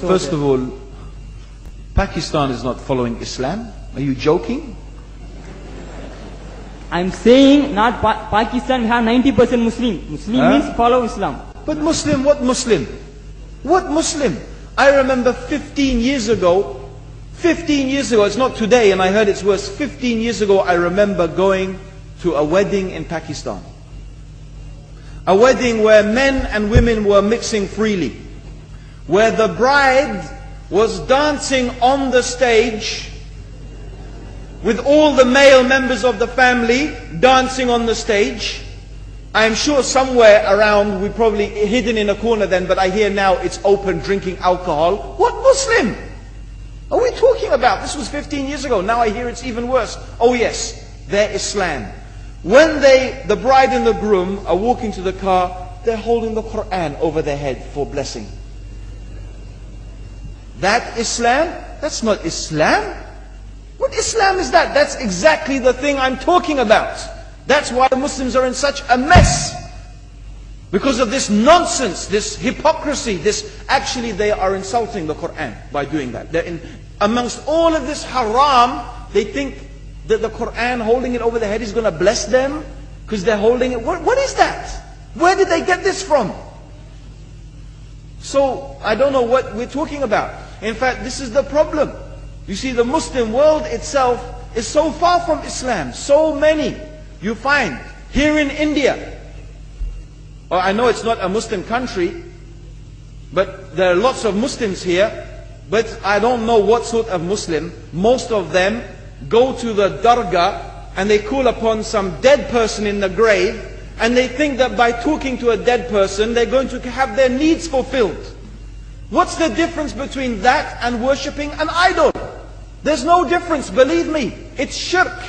First of all, Pakistan is not following Islam. Are you joking? I'm saying not Pakistan, we have 90% Muslim. Muslim means follow Islam. But Muslim, what Muslim? What Muslim? I remember 15 years ago, it's not today and I heard it's worse. 15 years ago I remember going to a wedding in Pakistan. A wedding where men and women were mixing freely. Where the bride was dancing on the stage with all the male members of the family dancing on the stage. I'm sure somewhere around, we probably hidden in a corner then, but I hear now it's open, drinking alcohol. What Muslim are we talking about? This was 15 years ago. Now I hear it's even worse. Oh yes, they're Islam. When the bride and the groom are walking to the car, they're holding the Quran over their head for blessing. That Islam? That's not Islam. What Islam is that? That's exactly the thing I'm talking about. That's why the Muslims are in such a mess. Because of this nonsense, this hypocrisy, actually they are insulting the Quran by doing that. Amongst all of this haram, they think that the Quran, holding it over their head, is going to bless them because they're holding it. What is that? Where did they get this from? So, I don't know what we're talking about. In fact, this is the problem. You see, the Muslim world itself is so far from Islam. So many you find here in India. Well, I know it's not a Muslim country, but there are lots of Muslims here. But I don't know what sort of Muslim. Most of them go to the dargah and they call upon some dead person in the grave, and they think that by talking to a dead person, they're going to have their needs fulfilled. What's the difference between that and worshipping an idol? There's no difference, believe me. It's shirk.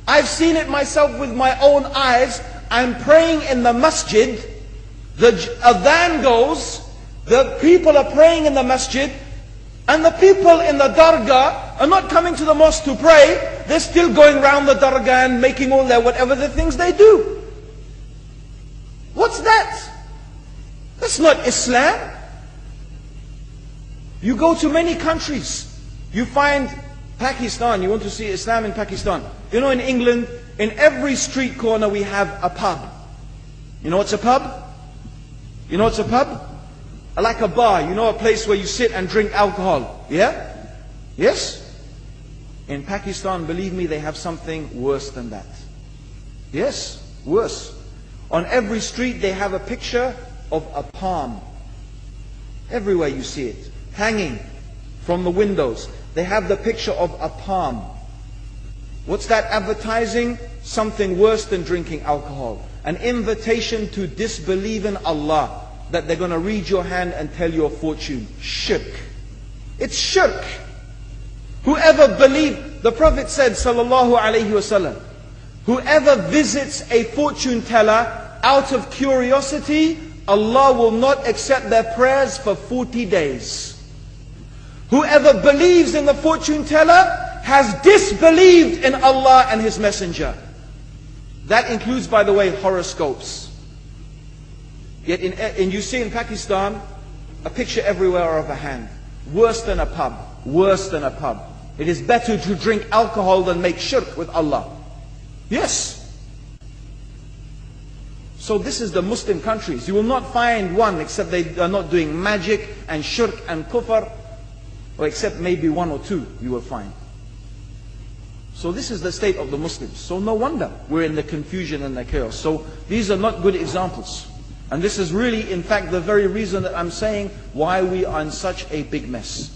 I've seen it myself with my own eyes. I'm praying in the masjid. The adhan goes. The people are praying in the masjid. And the people in the dargah are not coming to the mosque to pray. They're still going around the dargah and making all their whatever the things they do. What's that? That's not Islam. You go to many countries. You find Pakistan, you want to see Islam in Pakistan. You know, in England, in every street corner we have a pub. You know what's a pub? You know what's a pub? Like a bar, you know, a place where you sit and drink alcohol. Yeah? Yes? In Pakistan, believe me, they have something worse than that. Yes, worse. On every street they have a picture of a palm. Everywhere you see it. Hanging from the windows. They have the picture of a palm. What's that advertising? Something worse than drinking alcohol. An invitation to disbelieve in Allah. That they're going to read your hand and tell your fortune. Shirk. It's shirk. Whoever believes, the Prophet said, sallallahu alaihi wasallam, whoever visits a fortune teller out of curiosity, Allah will not accept their prayers for 40 days. Whoever believes in the fortune teller has disbelieved in Allah and His Messenger. That includes, by the way, horoscopes. Yet you see in Pakistan, a picture everywhere of a hand. Worse than a pub. Worse than a pub. It is better to drink alcohol than make shirk with Allah. Yes. So this is the Muslim countries. You will not find one except they are not doing magic and shirk and kufr. Or except maybe one or two you will find. So this is the state of the Muslims. So no wonder we're in the confusion and the chaos. So these are not good examples. And this is really, in fact, the very reason that I'm saying why we are in such a big mess.